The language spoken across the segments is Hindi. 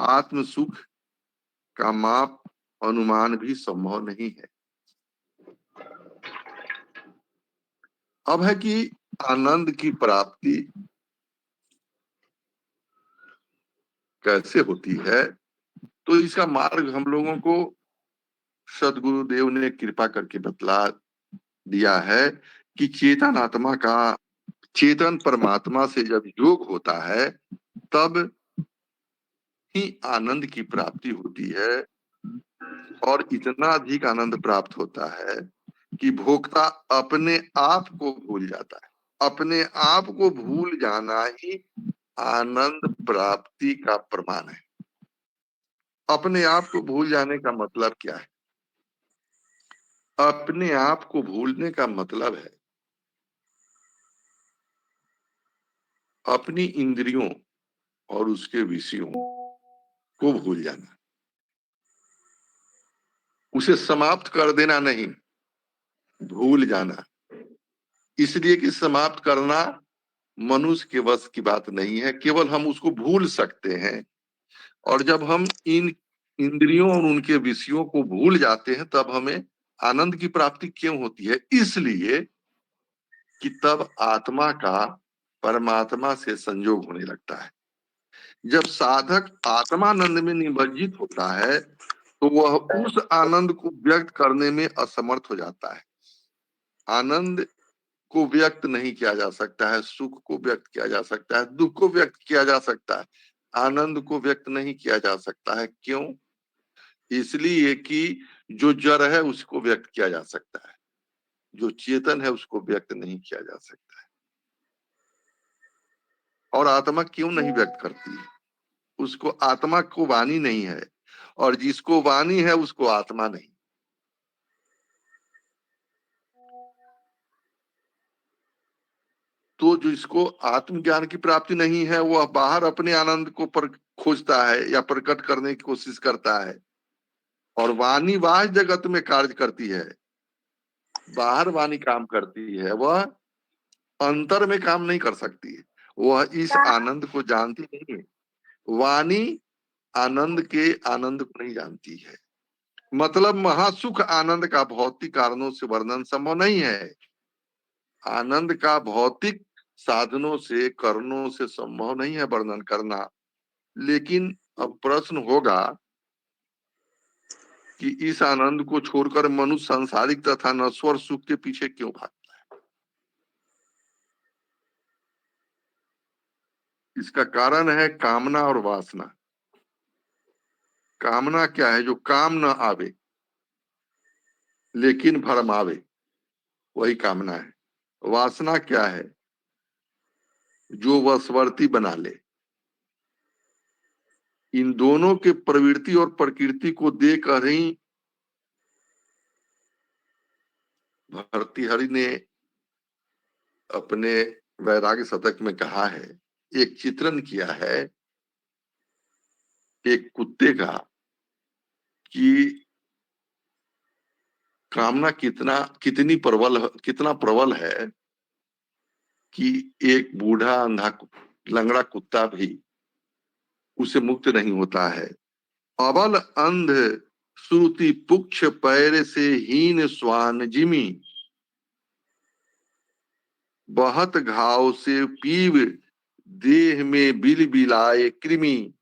आत्म सुख का माप अनुमान भी संभव नहीं है। अब है कि आनंद की प्राप्ति कैसे होती है, तो इसका मार्ग हम लोगों को सदगुरुदेव ने कृपा करके बतला दिया है कि चेतन आत्मा का, चेतन परमात्मा से जब योग होता है तब ही आनंद की प्राप्ति होती है। और इतना अधिक आनंद प्राप्त होता है कि भोक्ता अपने आप को भूल जाता है। अपने आप को भूल जाना ही आनंद प्राप्ति का प्रमाण है। अपने आप को भूल जाने का मतलब क्या है? अपने आप को भूलने का मतलब है अपनी इंद्रियों और उसके विषयों को भूल जाना, उसे समाप्त कर देना नहीं, भूल जाना। इसलिए कि समाप्त करना मनुष्य के वश की बात नहीं है, केवल हम उसको भूल सकते हैं। और जब हम इन इंद्रियों और उनके विषयों को भूल जाते हैं तब हमें आनंद की प्राप्ति क्यों होती है? इसलिए कि तब आत्मा का परमात्मा से संयोग होने लगता है। जब साधक आत्मानंद में निमज्जित होता है तो वह उस आनंद को व्यक्त करने में असमर्थ हो जाता है। आनंद को व्यक्त नहीं किया जा सकता है, सुख को व्यक्त किया जा सकता है, दुख को व्यक्त किया जा सकता है, आनंद को व्यक्त नहीं किया जा सकता है। क्यों? इसलिए कि जो जड़ है उसको व्यक्त किया जा सकता है, जो चेतन है उसको व्यक्त नहीं किया जा सकता है। और आत्मा क्यों नहीं व्यक्त करती है? उसको, आत्मा को वाणी नहीं है, और जिसको वाणी है उसको आत्मा नहीं। तो जिसको आत्मज्ञान की प्राप्ति नहीं है वह बाहर अपने आनंद को खोजता है या प्रकट करने की कोशिश करता है। और वाणी बाह्य जगत में कार्य करती है, बाहर वाणी काम करती है, वह अंतर में काम नहीं कर सकती है। वह इस आनंद को जानती नहीं है। वाणी आनंद के आनंद को नहीं जानती है। मतलब महासुख आनंद का भौतिक कारणों से वर्णन संभव नहीं है। आनंद का भौतिक साधनों से, कारणों से संभव नहीं है वर्णन करना। लेकिन अब प्रश्न होगा कि इस आनंद को छोड़कर मनुष्य सांसारिक तथा नश्वर सुख के पीछे क्यों भागता है? इसका कारण है कामना और वासना। कामना क्या है? जो काम न आवे लेकिन भरम आवे, वही कामना है। वासना क्या है? जो वशवर्ती बना ले। इन दोनों के प्रवृत्ति और प्रकृति को देखकर ही भर्तृहरि ने अपने वैराग्य शतक में कहा है, एक चित्रण किया है एक कुत्ते का, कि कामना कितना प्रबल है कि एक बूढ़ा अंधा लंगड़ा कुत्ता भी उसे मुक्त नहीं होता है। अबल अंध श्रुति पुक्ष पैर से हीन स्वान जिमी, बहत घाव से पीव देह में बिल बिलाए कृमि,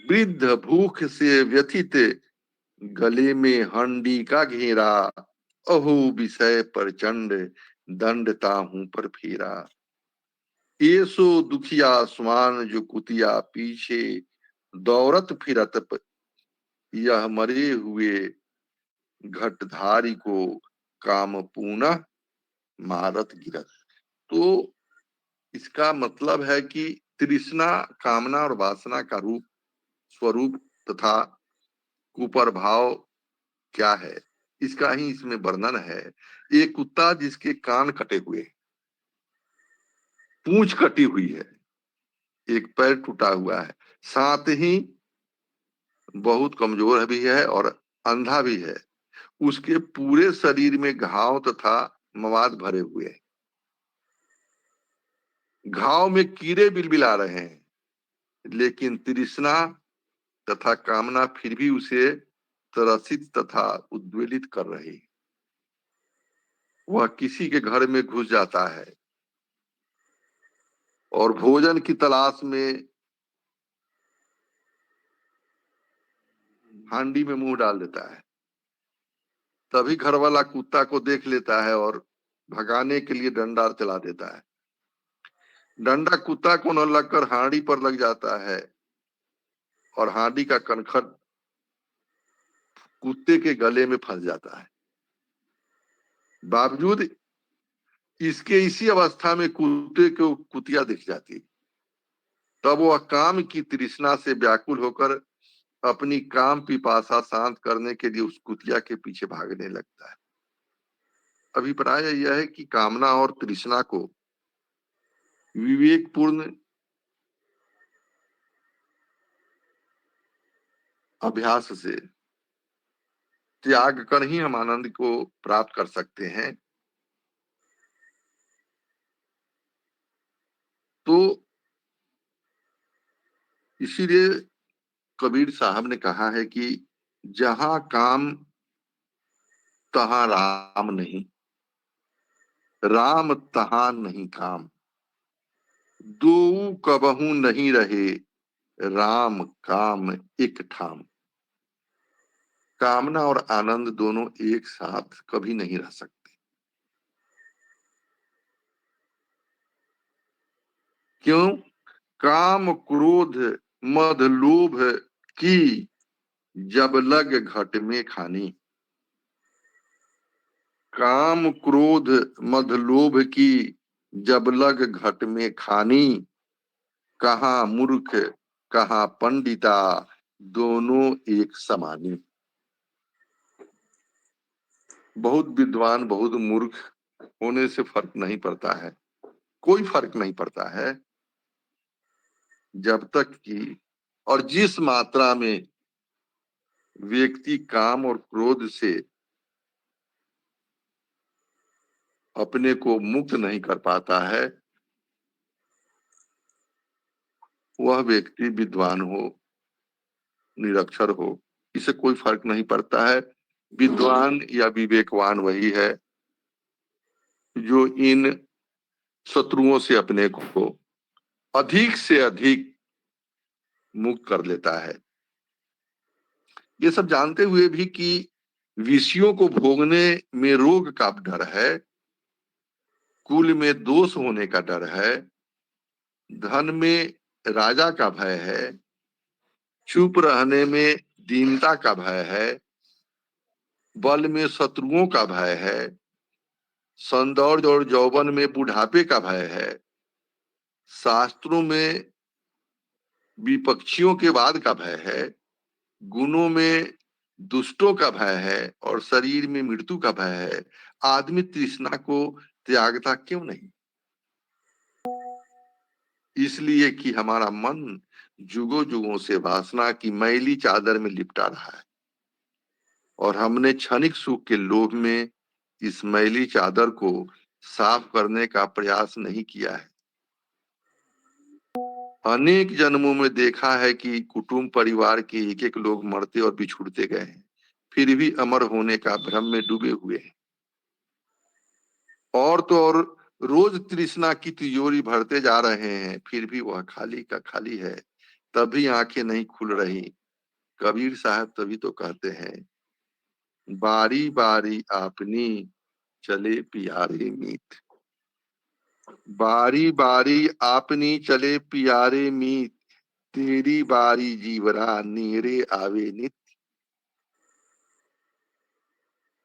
वृद्ध भूख से व्यथित गले में हंडी का घेरा, अहो विषय प्रचंड दंडता हूं पर फेरा। ऐसो दुखिया स्वान जो कुतिया पीछे दौड़त फिरत, यह मरे हुए घटधारी को काम पुनः मारत गिरत। तो इसका मतलब है कि तृष्णा, कामना और वासना का रूप, स्वरूप तथा कुप्रभाव क्या है, इसका ही इसमें वर्णन है। एक कुत्ता जिसके कान कटे हुए, पूंछ कटी हुई है, एक पैर टूटा हुआ है, साथ ही बहुत कमजोर भी है और अंधा भी है, उसके पूरे शरीर में घाव तथा मवाद भरे हुए हैं। घाव में कीड़े बिलबिला रहे हैं, लेकिन तृष्णा तथा कामना फिर भी उसे त्रसित तथा उद्वेलित कर रही। वह किसी के घर में घुस जाता है और भोजन की तलाश में हांडी में मुंह डाल देता है। तभी घर वाला कुत्ता को देख लेता है और भगाने के लिए डंडा चला देता है। डंडा कुत्ता को न लगकर हांडी पर लग जाता है और हांडी का कनखट कुत्ते के गले में फंस जाता है। बावजूद इसके इसी अवस्था में कुत्ते को कुतिया दिख जाती। तब वह काम की तृष्णा से व्याकुल होकर अपनी काम पिपासा शांत करने के लिए उस कुतिया के पीछे भागने लगता है। अभिप्राय यह है कि कामना और तृष्णा को विवेकपूर्ण अभ्यास से त्याग कर ही हम आनंद को प्राप्त कर सकते हैं। तो इसीलिए कबीर साहब ने कहा है कि जहां काम तहां राम नहीं, राम तहां नहीं काम, दो कबहू नहीं रहे, राम काम एक ठाम। कामना और आनंद दोनों एक साथ कभी नहीं रह सकते। क्यों? काम क्रोध मद लोभ की जब लग घट में खानी। काम क्रोध मद लोभ की जब लग घट में खानी, कहाँ मूर्ख कहाँ पंडिता, दोनों एक समानी। बहुत विद्वान बहुत मूर्ख होने से फर्क नहीं पड़ता है, कोई फर्क नहीं पड़ता है, जब तक कि और जिस मात्रा में व्यक्ति काम और क्रोध से अपने को मुक्त नहीं कर पाता है, वह व्यक्ति विद्वान हो निरक्षर हो, इससे कोई फर्क नहीं पड़ता है। विद्वान या विवेकवान वही है जो इन शत्रुओं से अपने को अधिक से अधिक मुक्त कर लेता है। ये सब जानते हुए भी कि विषयों को भोगने में रोग का डर है, कुल में दोष होने का डर है, धन में राजा का भय है, चुप रहने में दीनता का भय है, बल में शत्रुओं का भय है, सौंदर्य और यौवन में बुढ़ापे का भय है, शास्त्रों में विपक्षियों के वाद का भय है, गुणों में दुष्टों का भय है और शरीर में मृत्यु का भय है। आदमी तृष्णा को त्यागता क्यों नहीं? इसलिए कि हमारा मन जुगों जुगों से वासना की मैली चादर में लिपटा रहा है और हमने क्षणिक सुख के लोभ में इस मैली चादर को साफ करने का प्रयास नहीं किया है। अनेक जन्मों में देखा है कि कुटुंब परिवार के एक एक लोग मरते और बिछुड़ते गए हैं, फिर भी अमर होने का भ्रम में डूबे हुए हैं। और तो और रोज तृष्णा की तिजोरी भरते जा रहे हैं, फिर भी वह खाली का खाली है, तभी आंखें नहीं खुल रही। कबीर साहब तभी तो कहते हैं, बारी बारी आपनी चले पियारे मीत, बारी बारी आपनी चले पियारे मीत, तेरी बारी जीवरा नीरे आवे नित।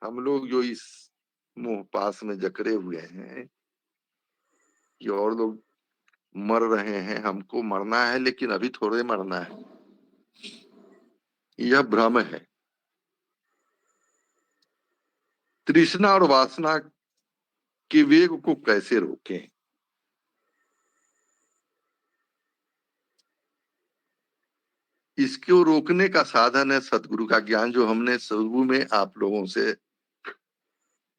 हम लोग जो इस मोह पास में जकड़े हुए हैं कि और लोग मर रहे हैं, हमको मरना है लेकिन अभी थोड़े मरना है, यह भ्रम है। तृष्णा और वासना के वेग को कैसे रोकें? इसको रोकने का साधन है सदगुरु का ज्ञान, जो हमने शुरू में आप लोगों से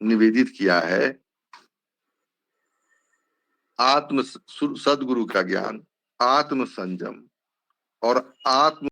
निवेदित किया है। आत्म सदगुरु का ज्ञान, आत्म संयम और आत्म